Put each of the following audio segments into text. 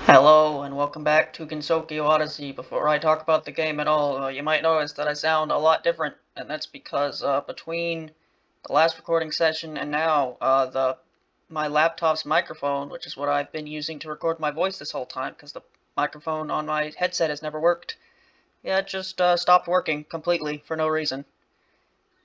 Hello and welcome back to Gensokyo Odyssey. Before I talk about the game at all, you might notice that I sound a lot different, and that's because between the last recording session and now, my laptop's microphone, which is what I've been using to record my voice this whole time, because the microphone on my headset has never worked. Yeah, it just stopped working completely for no reason.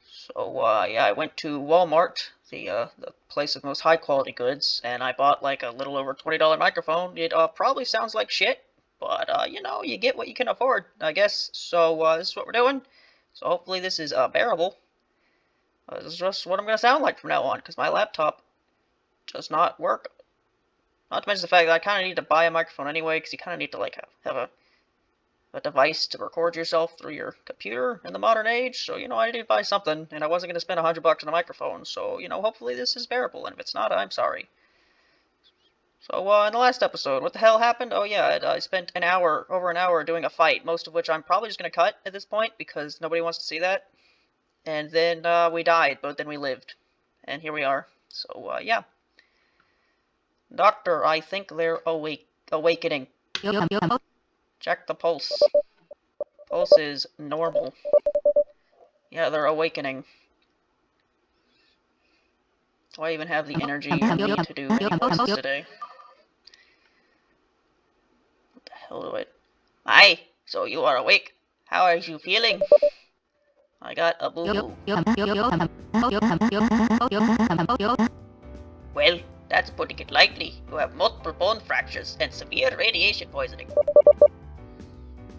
So yeah, I went to Walmart, the place of most high quality goods, and I bought like a little over $20 microphone. It probably sounds like shit, but you get what you can afford, I guess. So this is what we're doing. So hopefully this is bearable. This is just what I'm gonna sound like from now on, because my laptop does not work. Not to mention the fact that I kind of need to buy a microphone anyway, because you kind of need to like have a device to record yourself through your computer in the modern age, so, I needed to buy something, and I wasn't going to spend $100 on a microphone, so, hopefully this is bearable, and if it's not, I'm sorry. So, in the last episode, what the hell happened? Oh yeah, I spent over an hour doing a fight, most of which I'm probably just going to cut at this point, because nobody wants to see that. And then, we died, but then we lived. And here we are. So, yeah. Doctor, I think they're awakening. Check the pulse. Pulse is normal. Yeah, they're awakening. Do I even have the energy I need to do any voices today? What the hell do I... Hi! So you are awake. How are you feeling? I got a boo-boo. Well, that's putting it lightly. You have multiple bone fractures and severe radiation poisoning.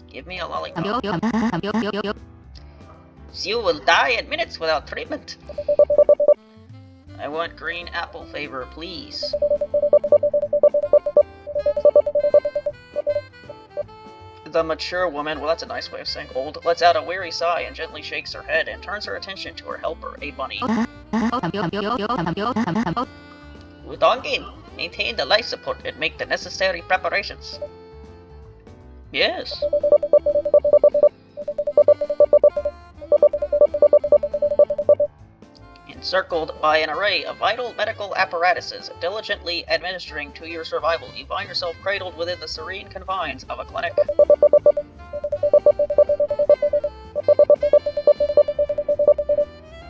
Give me a lollipop. You will die in minutes without treatment. I want green apple flavor, please. The mature woman, well, that's a nice way of saying old, lets out a weary sigh and gently shakes her head and turns her attention to her helper, a bunny. Udongin, maintain the life support and make the necessary preparations. Yes. Encircled by an array of vital medical apparatuses diligently administering to your survival, you find yourself cradled within the serene confines of a clinic.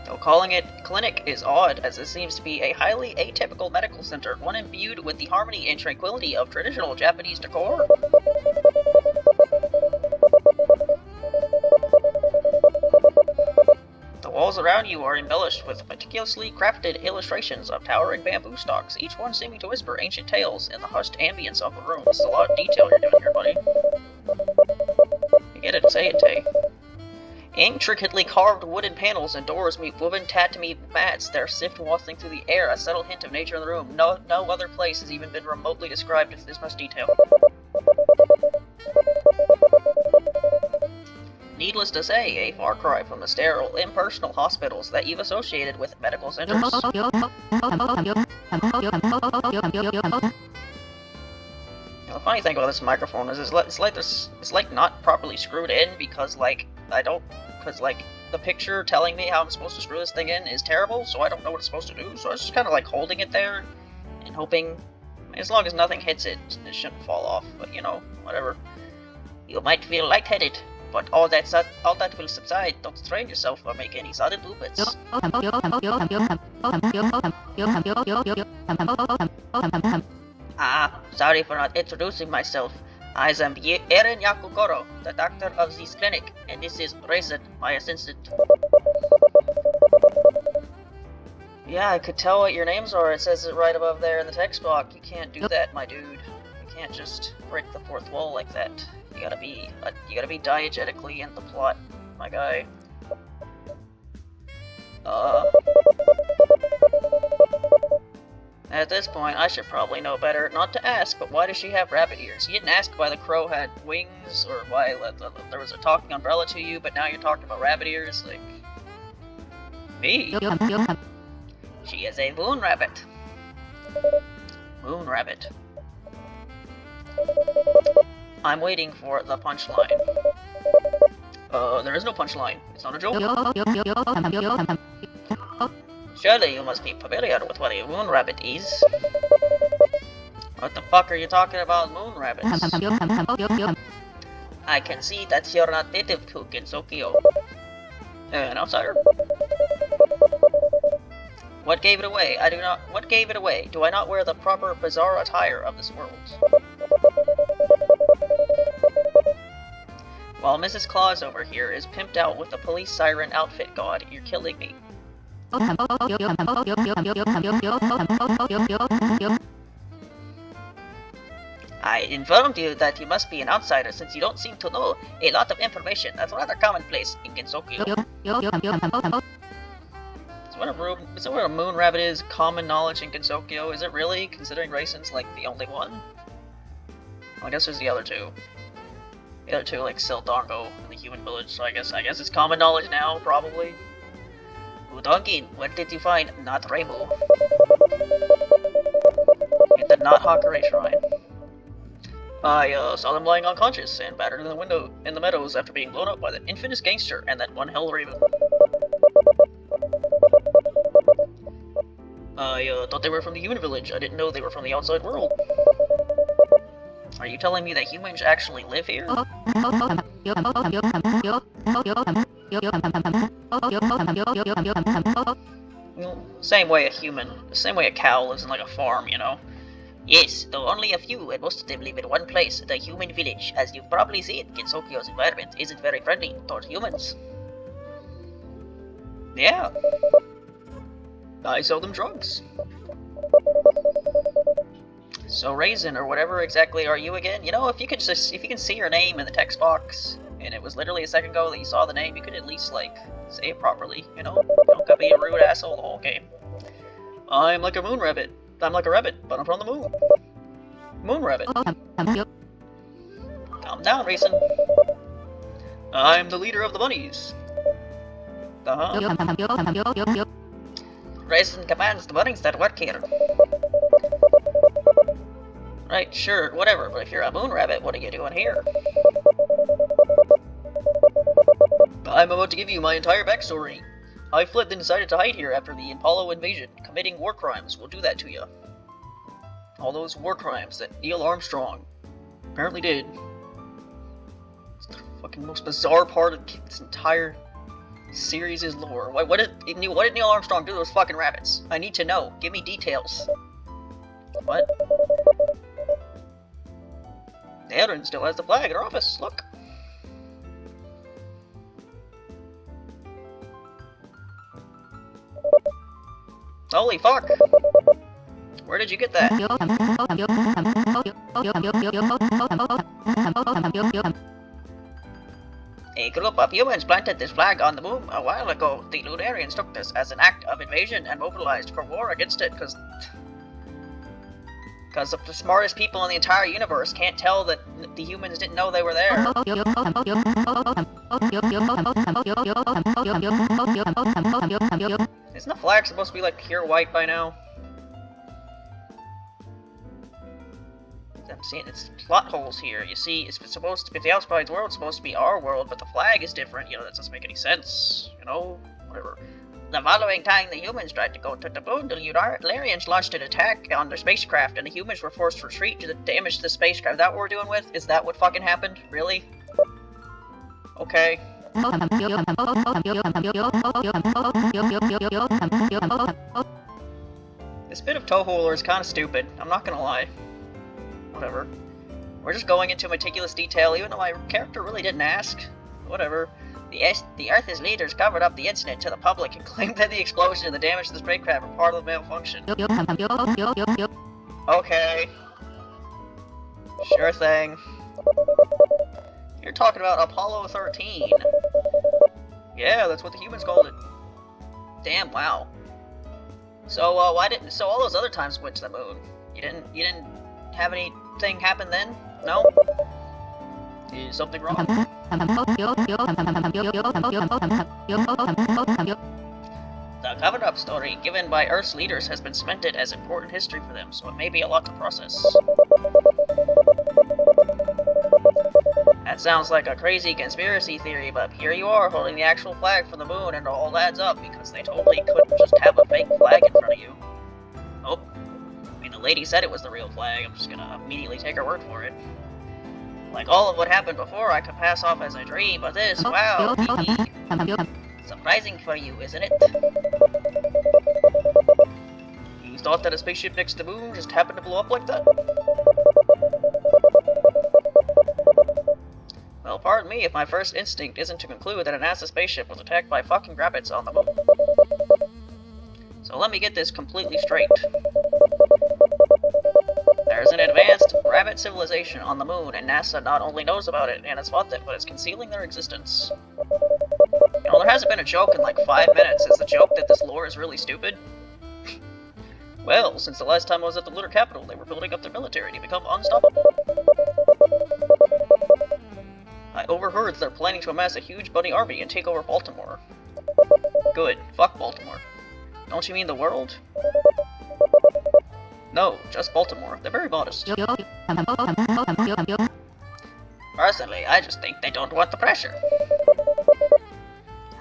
Though calling it clinic is odd, as this seems to be a highly atypical medical center, one imbued with the harmony and tranquility of traditional Japanese decor. The walls around you are embellished with meticulously crafted illustrations of towering bamboo stalks, each one seeming to whisper ancient tales in the hushed ambience of the room. This is a lot of detail you're doing here, buddy. You get it, say it, Tay. Intricately carved wooden panels and doors meet woven tatami mats, their sift wafting through the air, a subtle hint of nature in the room. No other place has even been remotely described with this much detail. Needless to say, a far cry from the sterile, impersonal hospitals that you've associated with medical centers. The funny thing about this microphone is it's like not properly screwed in because the picture telling me how I'm supposed to screw this thing in is terrible, so I don't know what it's supposed to do. So I was just kind of like holding it there and hoping, as long as nothing hits it, it shouldn't fall off. But whatever. You might feel lightheaded, but all that will subside. Don't strain yourself or make any sudden movements. Sorry for not introducing myself. I am Eirin Yakugoro, the doctor of this clinic, and this is Reisen, my assistant. Yeah, I could tell what your names are. It says it right above there in the text box. You can't do that, my dude. You can't just break the fourth wall like that. You gotta be diegetically in the plot, my guy. At this point, I should probably know better not to ask, but why does she have rabbit ears? You didn't ask why the crow had wings, or why there was a talking umbrella to you, but now you're talking about rabbit ears? Like... me? She is a moon rabbit. Moon rabbit. I'm waiting for the punchline. There is no punchline. It's not a joke. Surely you must be familiar with what a moon rabbit is. What the fuck are you talking about, moon rabbits? I can see that you're not native to Gensokyo. An outsider? What gave it away? What gave it away? Do I not wear the proper bizarre attire of this world? While Mrs. Claus over here is pimped out with the police siren outfit god, you're killing me. I informed you that you must be an outsider since you don't seem to know a lot of information. That's rather commonplace in Gensokyo. Is that what a moon rabbit is? Common knowledge in Gensokyo? Is it really, considering Reisen's like the only one? Well, I guess there's the other two. The other two, like Sildango and the human village, so I guess it's common knowledge now, probably. Udonkin, what did you find? Not Rainbow. In the not Hakure Shrine. I saw them lying unconscious and battered in the window in the meadows after being blown up by that infamous gangster and that one hell raven. I thought they were from the human village. I didn't know they were from the outside world. Are you telling me that humans actually live here? Same way a cow lives in like a farm, you know? Yes, though only a few, and most of them live in one place, the human village. As you've probably seen, Gensokyo's environment isn't very friendly towards humans. Yeah. I sell them drugs. So Reisen, or whatever exactly are you again? You know, if you can see your name in the text box, and it was literally a second ago that you saw the name, you could at least, like, say it properly, you know? You don't gotta be a rude asshole the whole game. I'm like a moon rabbit. I'm like a rabbit, but I'm from the moon. Moon rabbit. Calm down, Reisen. I'm the leader of the bunnies. Reisen commands the bunnies that work here. Right, sure, whatever, but if you're a moon rabbit, what are you doing here? I'm about to give you my entire backstory. I fled and decided to hide here after the Apollo invasion. Committing war crimes will do that to you. All those war crimes that Neil Armstrong apparently did. It's the fucking most bizarre part of this entire series' lore. What did Neil Armstrong do to those fucking rabbits? I need to know. Give me details. What? Eirin still has the flag in her office. Look. Holy fuck! Where did you get that? A group of humans planted this flag on the moon a while ago. The Lunarians took this as an act of invasion and mobilized for war against it because the smartest people in the entire universe can't tell that the humans didn't know they were there. Isn't the flag supposed to be like pure white by now? I'm seeing it's plot holes here. You see, if the outside world's supposed to be our world, but the flag is different, you know, that doesn't make any sense. You know, whatever. The following time the humans tried to go to the moon, the Lunarians launched an attack on their spacecraft, and the humans were forced to retreat to damage the spacecraft. Is that what we're doing with? Is that what fucking happened? Really? Okay. This bit of Toho lore is kind of stupid. I'm not gonna lie. Whatever. We're just going into meticulous detail, even though my character really didn't ask. Whatever. The Earth's leaders covered up the incident to the public and claimed that the explosion and the damage to the spacecraft were part of the malfunction. Okay. Sure thing. You're talking about Apollo 13. Yeah, that's what the humans called it. Damn, wow. So, so all those other times went to the moon. You didn't have anything happen then? No? Is something wrong? The cover-up story given by Earth's leaders has been cemented as important history for them, so it may be a lot to process. That sounds like a crazy conspiracy theory, but here you are holding the actual flag from the moon, and it all adds up because they totally couldn't just have a fake flag in front of you. Oh, I mean the lady said it was the real flag. I'm just gonna immediately take her word for it. Like all of what happened before, I could pass off as a dream, but this, wow, surprising for you, isn't it? You thought that a spaceship next to the moon just happened to blow up like that? Well, pardon me if my first instinct isn't to conclude that a NASA spaceship was attacked by fucking rabbits on the moon. So let me get this completely straight. There's an advanced rabbit civilization on the moon, and NASA not only knows about it and has fought them, but is concealing their existence. You know, there hasn't been a joke in like 5 minutes. Is the joke that this lore is really stupid? Well, since the last time I was at the lunar capital, they were building up their military to become unstoppable. I overheard they're planning to amass a huge bunny army and take over Baltimore. Good. Fuck Baltimore. Don't you mean the world? No, just Baltimore. They're very modest. Personally, I just think they don't want the pressure.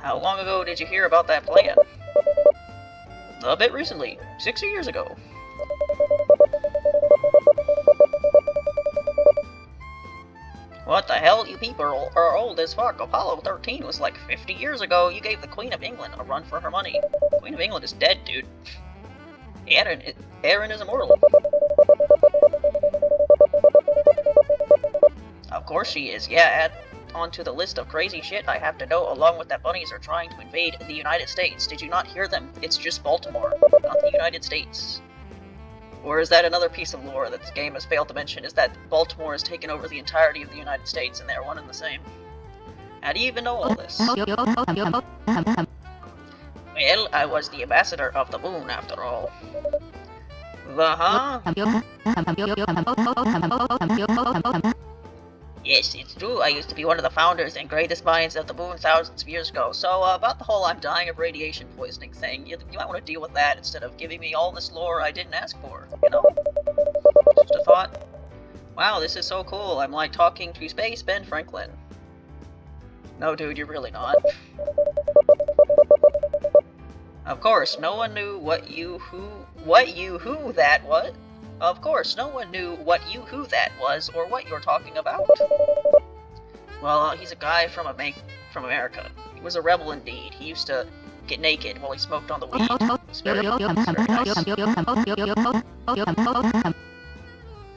How long ago did you hear about that plan? A bit recently. 60 years ago. What the hell? You people are old as fuck. Apollo 13 was like 50 years ago. You gave the Queen of England a run for her money. Queen of England is dead, dude. Eirin is immortal. Of course she is. Yeah, add onto the list of crazy shit I have to know, along with that bunnies are trying to invade the United States. Did you not hear them? It's just Baltimore, not the United States. Or is that another piece of lore that this game has failed to mention, is that Baltimore has taken over the entirety of the United States and they're one and the same? How do you even know all this? Well, I was the ambassador of the moon, after all. The Yes, it's true. I used to be one of the founders and greatest minds of the moon thousands of years ago. So, about the whole I'm dying of radiation poisoning thing, you might want to deal with that instead of giving me all this lore I didn't ask for, you know? Just a thought. Wow, this is so cool. I'm like talking to Space Ben Franklin. No, dude, you're really not. Of course, no one knew what you who that was. Of course, no one knew what you who that was or what you're talking about. Well, he's a guy from America. He was a rebel indeed. He used to get naked while he smoked on the weed. It was very nice.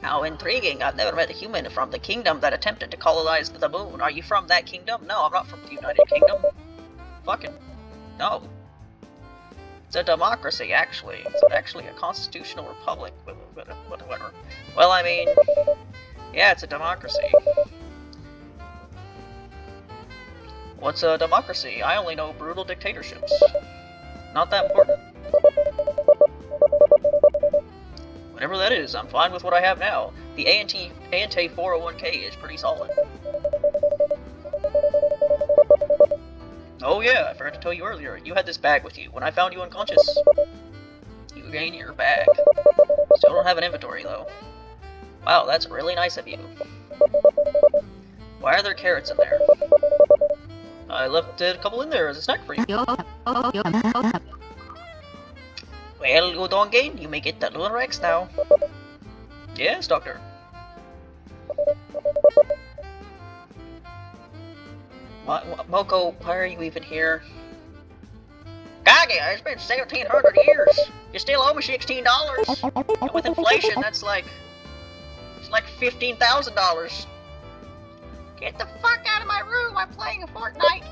How intriguing. I've never met a human from the kingdom that attempted to colonize the moon. Are you from that kingdom? No, I'm not from the United Kingdom. Fucking no. It's a democracy, actually. It's actually a constitutional republic. Whatever. Well, I mean, yeah, it's a democracy. What's a democracy? I only know brutal dictatorships. Not that important. Whatever that is, I'm fine with what I have now. The A&T 401k is pretty solid. Oh yeah, I forgot to tell you earlier, you had this bag with you. When I found you unconscious, you gained your bag. Still don't have an inventory though. Wow, that's really nice of you. Why are there carrots in there? I left a couple in there as a snack for you. Well, Udongen, you may get the Lunar X now. Yes, Doctor. Moko, why are you even here? Kage, it's been 1,700 years. You still owe me $16. And with inflation, that's like... it's like $15,000. Get the fuck out of my room, I'm playing a Fortnite.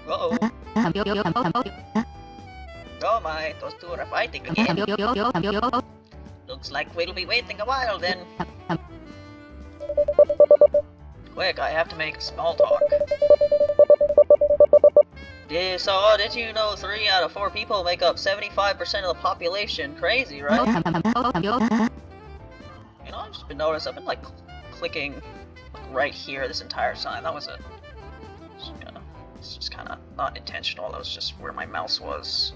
Uh-oh. Oh my, those two are fighting again. Looks like we'll be waiting a while then. Quick, I have to make small talk. So, did you know 3 out of 4 people make up 75% of the population? Crazy, right? You know, I've just been noticing, I've been like clicking right here this entire time. That was a... it's just kind of not intentional, that was just where my mouse was.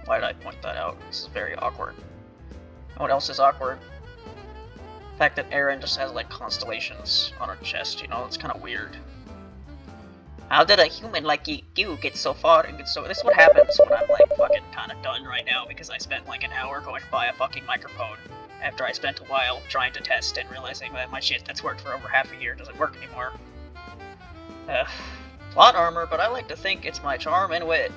Why did I point that out? This is very awkward. You know what else is awkward? The fact that Eirin just has like constellations on her chest, you know, it's kind of weird. How did a human like you get so far and get so... This is what happens when I'm like fucking kinda done right now because I spent like an hour going to buy a fucking microphone after I spent a while trying to test and realizing that my shit that's worked for over half a year doesn't work anymore. Plot armor, but I like to think it's my charm and wit.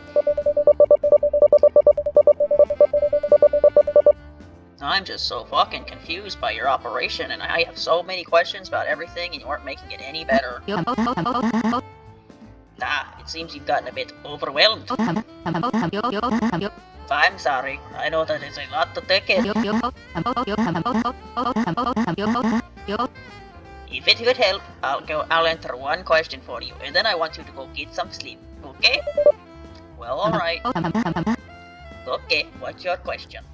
I'm just so fucking confused by your operation, and I have so many questions about everything, and you aren't making it any better. Ah, it seems you've gotten a bit overwhelmed. I'm sorry. I know that is a lot to take in. If it could help, I'll answer one question for you, and then I want you to go get some sleep, okay? Well, alright. Okay, what's your question?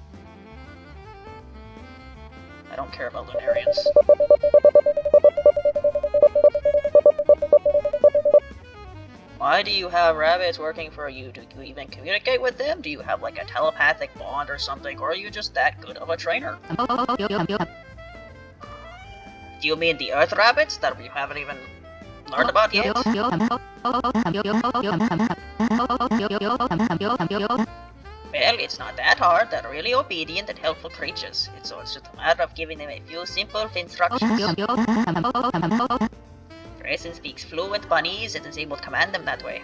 I don't care about Lunarians. Why do you have rabbits working for you? Do you even communicate with them? Do you have like a telepathic bond or something? Or are you just that good of a trainer? Do you mean the Earth rabbits that you haven't even learned about yet? Well, it's not that hard. They're really obedient and helpful creatures. So it's just a matter of giving them a few simple instructions. Reisen speaks fluent Bunnies and is able to command them that way.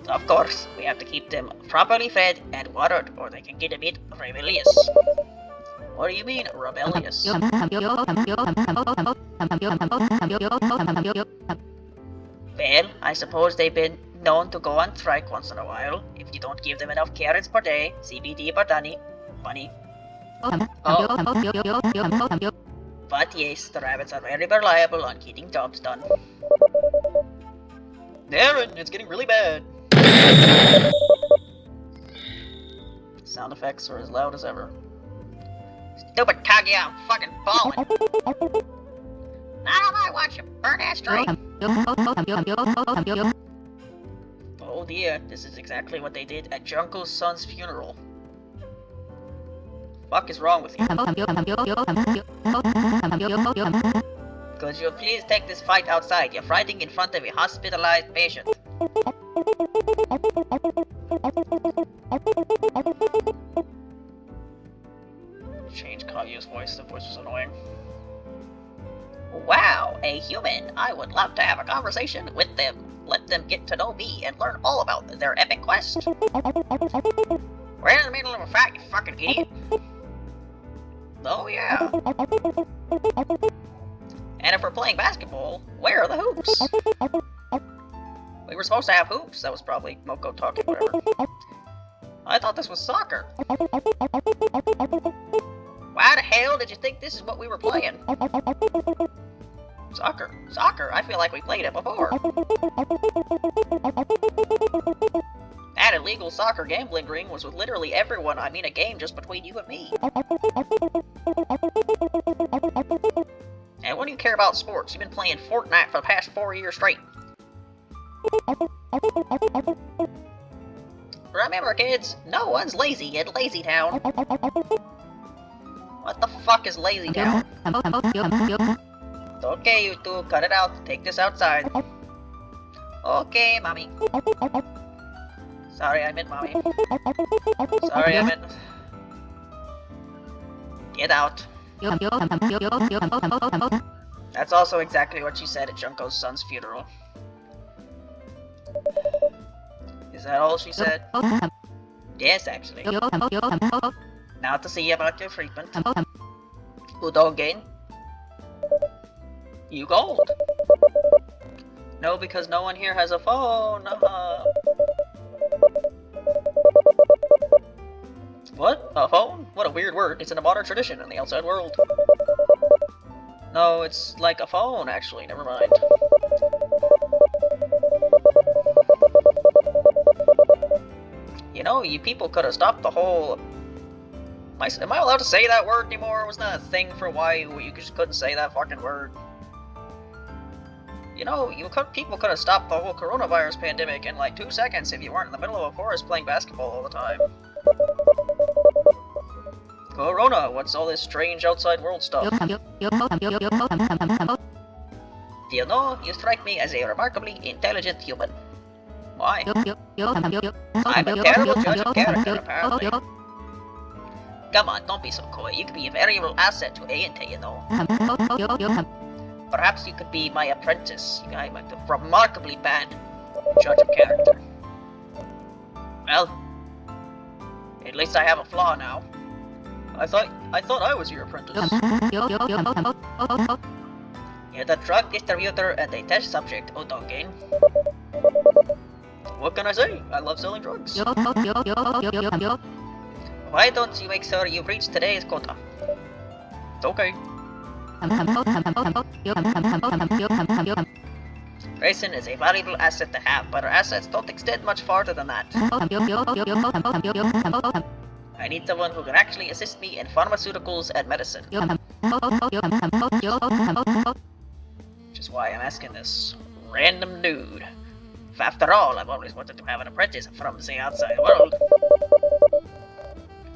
Of course, we have to keep them properly fed and watered or they can get a bit rebellious. What do you mean, rebellious? Well, I suppose they've been known to go on strike once in a while if you don't give them enough carrots per day, CBD per bunny. Oh. But yes, the rabbits are very reliable on getting jobs done. Eirin, it's getting really bad. Sound effects are as loud as ever. Stupid Kaguya, I'm fucking falling. Not on my watch, you burn-ass tree. Oh dear, this is exactly what they did at Junko's son's funeral. Fuck is wrong with you? Could you please take this fight outside? You're fighting in front of a hospitalized patient. Change Kaguya's voice, the voice was annoying. Wow, a human! I would love to have a conversation with them. Let them get to know me and learn all about their epic quest. We're in the middle of a fight, you fucking idiot. Oh yeah. And if we're playing basketball, where are the hoops? We were supposed to have hoops. That was probably Moko talking, whatever. I thought this was soccer. Why the hell did you think this is what we were playing? Soccer. Soccer? I feel like we played it before. That illegal soccer gambling ring was with literally everyone. I mean a game just between you and me. And what do you care about sports? You've been playing Fortnite for the past 4 years straight. Remember kids, no one's lazy in Lazy Town. What the fuck is Lazy Town? Okay, you two, cut it out. Take this outside. Okay, mommy. Sorry, I meant mommy. Sorry, I meant... Get out. That's also exactly what she said at Junko's son's funeral. Is that all she said? Yes, actually. Now to see about your treatment. Udogen. You gold. No, because no one here has a phone. What? A phone? What a weird word. It's in a modern tradition in the outside world. No, it's like a phone, actually. Never mind. You know, you people could have stopped the whole... Am I allowed to say that word anymore? Wasn't that a thing for a while? You just couldn't say that fucking word. You know, people could have stopped the whole coronavirus pandemic in like 2 seconds if you weren't in the middle of a forest playing basketball all the time. Corona, what's all this strange outside world stuff? Do you know, you strike me as a remarkably intelligent human. Why? I'm a terrible judge of character, apparently. Come on, don't be so coy. You could be a very real asset to A&T, you know. Perhaps you could be my apprentice. I'm a remarkably bad judge of character. Well, at least I have a flaw now. I thought I was your apprentice. You're the drug distributor and a test subject, Odogen. What can I say? I love selling drugs. Why don't you make sure you reach today's quota? Okay. Reisen is a valuable asset to have, but our assets don't extend much farther than that. I need someone who can actually assist me in pharmaceuticals and medicine. Which is why I'm asking this random dude. After all, I've always wanted to have an apprentice from the outside world.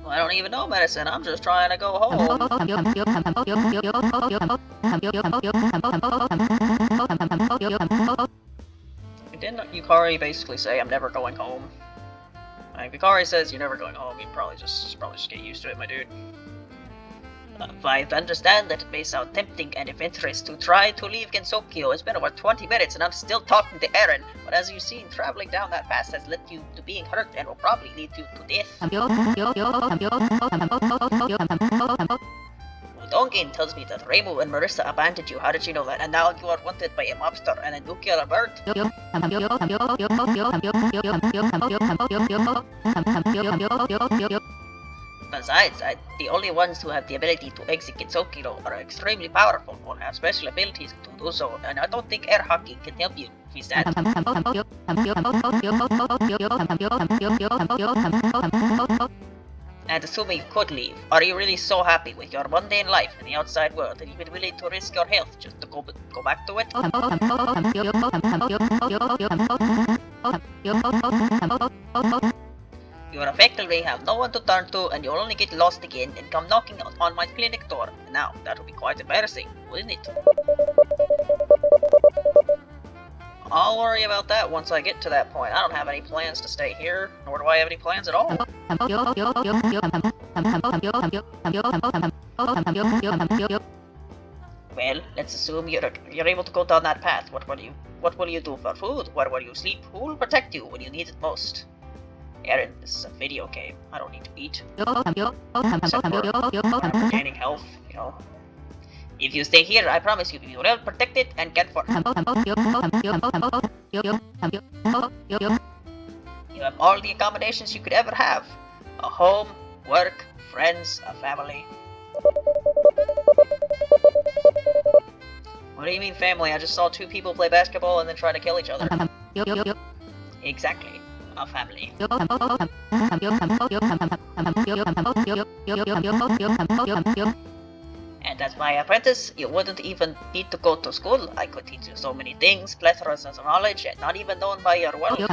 Well, I don't even know medicine, I'm just trying to go home. Didn't Yukari basically say I'm never going home? If Yukari says you're never going home, you probably just get used to it, my dude. I understand that it may sound tempting and of interest to try to leave Gensokyo. It's been over 20 minutes and I'm still talking to Eirin, but as you've seen, traveling down that path has led you to being hurt and will probably lead you to death. Dongin tells me that Reimu and Marissa abandoned you. How did you know that? And now you are wanted by a mobster and a nuclear bird. Besides, the only ones who have the ability to exit Gensokyo are extremely powerful or have special abilities to do so, and I don't think air hockey can help you with that. And assuming you could leave, are you really so happy with your mundane life in the outside world that you'd be willing to risk your health just to go back to it? You effectively have no one to turn to and you'll only get lost again and come knocking on my clinic door. Now, that would be quite embarrassing, wouldn't it? I'll worry about that once I get to that point. I don't have any plans to stay here, nor do I have any plans at all. Well, let's assume you're able to go down that path. What will you do for food? Where will you sleep? Who will protect you when you need it most? Eirin, this is a video game. I don't need to eat. Except for gaining health, you know. If you stay here, I promise you'll be well protected and cared for. You have all the accommodations you could ever have. A home, work, friends, a family. What do you mean family? I just saw two people play basketball and then try to kill each other. Exactly. A family. And as my apprentice, you wouldn't even need to go to school. I could teach you so many things, plethoras of knowledge, and not even known by your world. You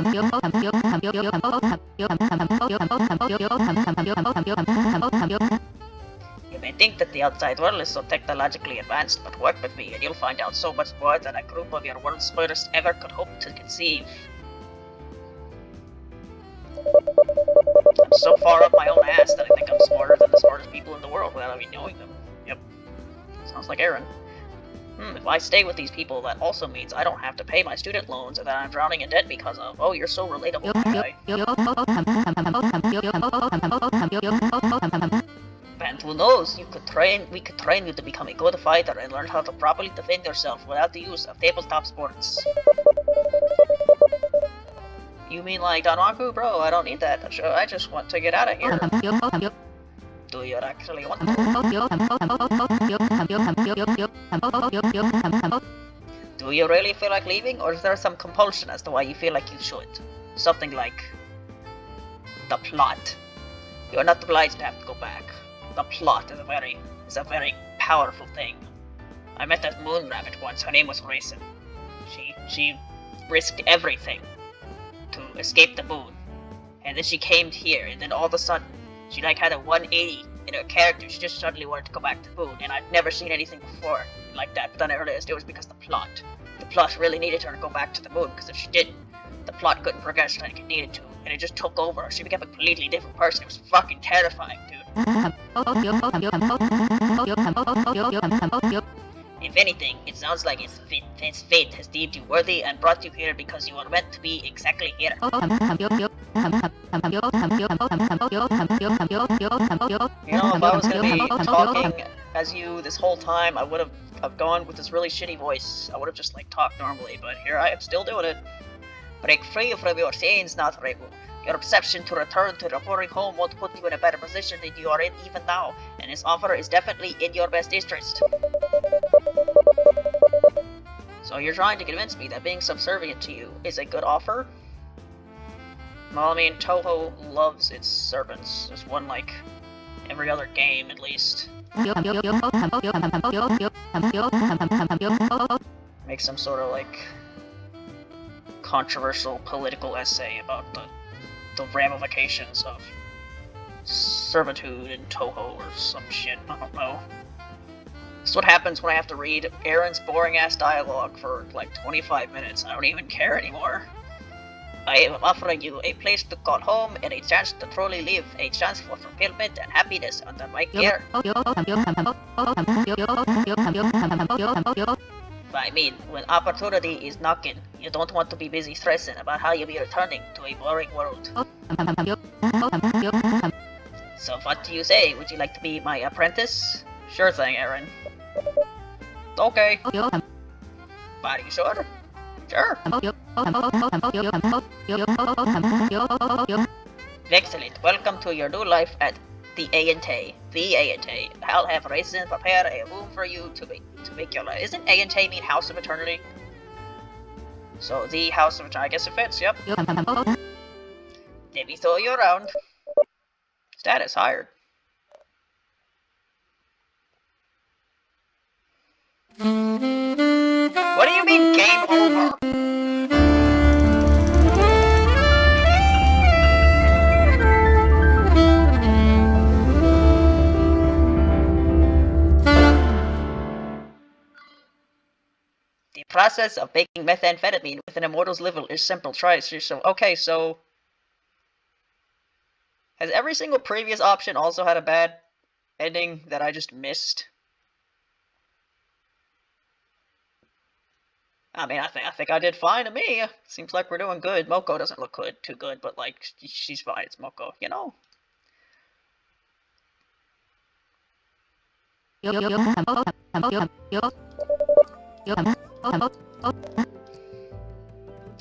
may think that the outside world is so technologically advanced, but work with me and you'll find out so much more than a group of your world's smartest ever could hope to conceive. I'm so far up my own ass that I think I'm smarter than the smartest people in the world without even knowing them. Yep. Sounds like Eirin. If I stay with these people, that also means I don't have to pay my student loans that I'm drowning in debt because of. Oh, you're so relatable, guy. And who knows, we could train you to become a good fighter and learn how to properly defend yourself without the use of tabletop sports. You mean like Danwaku? Bro, I don't need that. I just want to get out of here. Do you actually want to? Do you really feel like leaving, or is there some compulsion as to why you feel like you should? Something like the plot. You're not obliged to have to go back. The plot is a very powerful thing. I met that moon rabbit once. Her name was Reisen. She risked everything to escape the moon, and then she came here, and then all of a sudden she like had a 180 in her character. She just suddenly wanted to go back to the moon, and I've never seen anything before like that. But then I realized it was because of the plot. The plot really needed her to go back to the moon, because if she didn't, the plot couldn't progress like it needed to, and it just took over. She became a completely different person. It was fucking terrifying, dude. If anything, it sounds like its fate has deemed you worthy and brought you here because you are meant to be exactly here. You know, if I was gonna be talking as you this whole time, I would have gone with this really shitty voice. I would have just, like, talked normally, but here I am still doing it. Break free from your chains, Nathragu. Your perception to return to your boring home won't put you in a better position than you are in even now, and this offer is definitely in your best interest. So you're trying to convince me that being subservient to you is a good offer? Well, I mean, Toho loves its servants. There's one, like, every other game, at least. Make some sort of, like, controversial political essay about the ramifications of servitude in Toho or some shit, I don't know. This is what happens when I have to read Eirin's boring-ass dialogue for, like, 25 minutes. I don't even care anymore. I am offering you a place to call home and a chance to truly live, a chance for fulfillment and happiness under my care. I mean, when opportunity is knocking, you don't want to be busy stressing about how you'll be returning to a boring world. So what do you say? Would you like to be my apprentice? Sure thing, Eirin. Okay. Are you sure? Sure. Excellent. Welcome to your new life at the A&T. The A&T. I'll have Reisen prepare a room for you to make your life. Isn't A&T mean House of Eternity? So the House of Eternity. I guess it fits. Yep. Let me throw you around. Status hired. What do you mean game over? The process of making methamphetamine with an immortal's liver is simple. Try it yourself. Okay, so has every single previous option also had a bad ending that I just missed? I mean, I think I did fine to me. Seems like we're doing good. Moko doesn't look too good, but, like, she's fine. It's Moko, you know?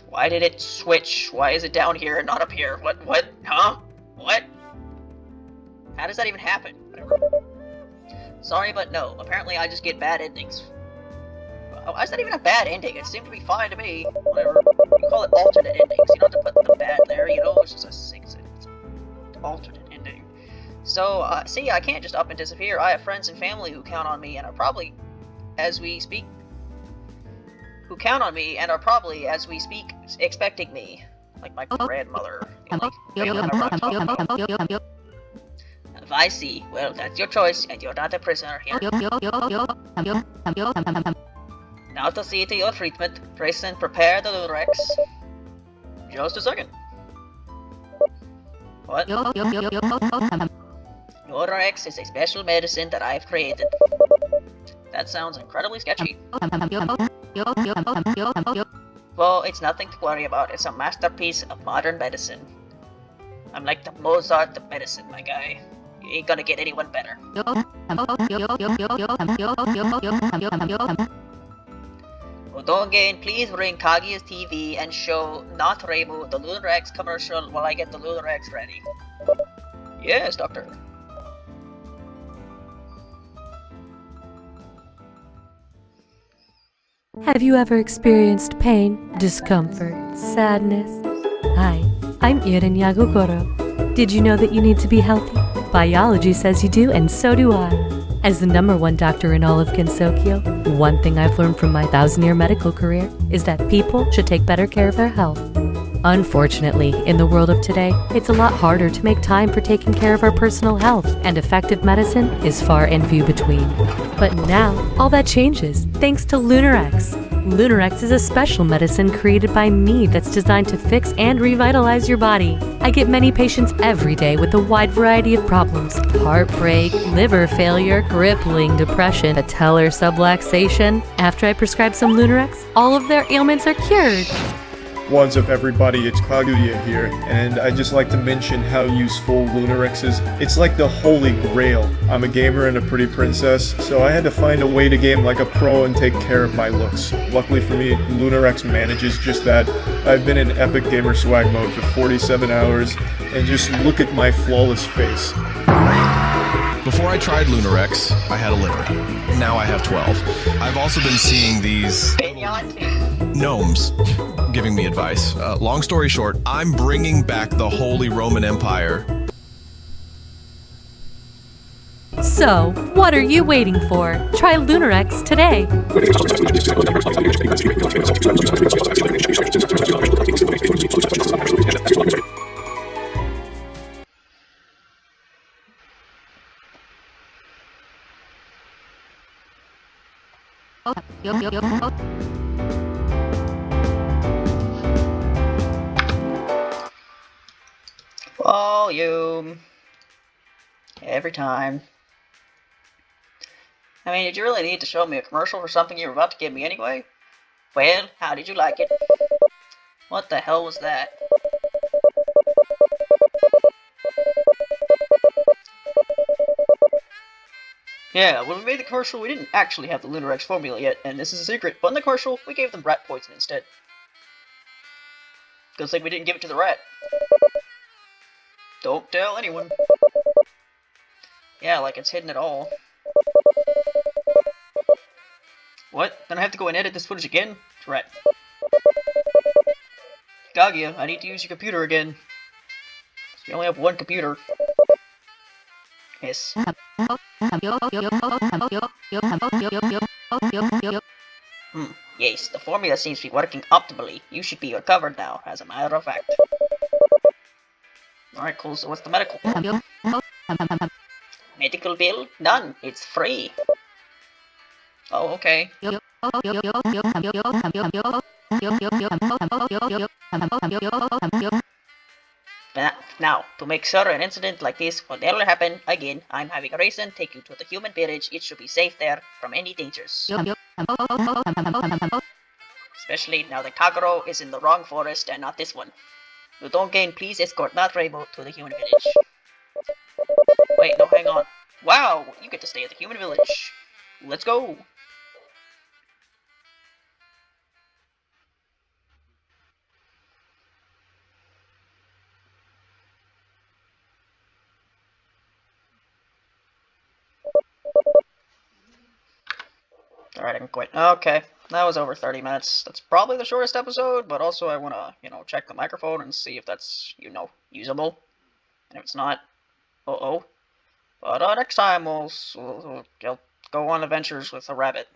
Why did it switch? Why is it down here and not up here? What? Huh? What? How does that even happen? Whatever. Sorry, but no. Apparently I just get bad endings. Why is that even a bad ending? It seemed to be fine to me. Whatever. You call it alternate endings. You don't have to put the bad there, you know? It's just a 6 alternate ending. So, see, I can't just up and disappear. I have friends and family who count on me and are probably, as we speak, expecting me. Like my grandmother. Like, if I see, well, that's your choice, and you're not a prisoner here. Now to see to your treatment, Reisen, prepare the Lurex. Just a second. What? Lurex is a special medicine that I've created. That sounds incredibly sketchy. Well, it's nothing to worry about. It's a masterpiece of modern medicine. I'm like the Mozart of medicine, my guy. You ain't gonna get anyone better. Udongen, please bring Kaguya's TV and show not Reimu the Lunarex commercial while I get the Lunarex ready. Yes, Doctor. Have you ever experienced pain, discomfort, sadness? Hi, I'm Eirin Yagokoro. Did you know that you need to be healthy? Biology says you do, and so do I. As the #1 doctor in all of Gensokyo, one thing I've learned from my 1,000-year medical career is that people should take better care of their health. Unfortunately, in the world of today, it's a lot harder to make time for taking care of our personal health, and effective medicine is far and few between. But now, all that changes thanks to Lunarex. Lunarex is a special medicine created by me that's designed to fix and revitalize your body. I get many patients every day with a wide variety of problems: heartbreak, liver failure, crippling depression, patellar subluxation. After I prescribe some Lunarex, all of their ailments are cured. What's up everybody, it's Kaguya here, and I'd just like to mention how useful Lunarex is. It's like the holy grail. I'm a gamer and a pretty princess, so I had to find a way to game like a pro and take care of my looks. Luckily for me, Lunarex manages just that. I've been in epic gamer swag mode for 47 hours, and just look at my flawless face. Before I tried Lunarex, I had a liver. Now I have 12. I've also been seeing these gnomes giving me advice. Long story short, I'm bringing back the Holy Roman Empire. So, what are you waiting for? Try Lunarex today. Volume. Every time. I mean, did you really need to show me a commercial for something you were about to give me anyway? Well, how did you like it? What the hell was that? Yeah, when we made the commercial, we didn't actually have the Lunarex formula yet, and this is a secret, but in the commercial, we gave them rat poison instead. Good thing we didn't give it to the rat. Don't tell anyone. Yeah, like it's hidden at all. What? Then I have to go and edit this footage again? Rat. Kaguya, I need to use your computer again. You only have one computer. Yes. Yes, the formula seems to be working optimally. You should be recovered now, as a matter of fact. Alright, cool, so what's the medical bill? Medical bill? None. It's free. Oh, okay. Now, to make sure an incident like this will never happen again, I'm having Reisen take you to the human village. It should be safe there from any dangers. Especially now that Kagero is in the wrong forest and not this one. Udongen, please escort Matt Rainbow to the human village. Wait, no, hang on. Wow, you get to stay at the human village. Let's go. Alright, I can quit. Okay, that was over 30 minutes. That's probably the shortest episode, but also I want to, check the microphone and see if that's, usable. And if it's not, uh-oh. But next time we'll go on adventures with a rabbit.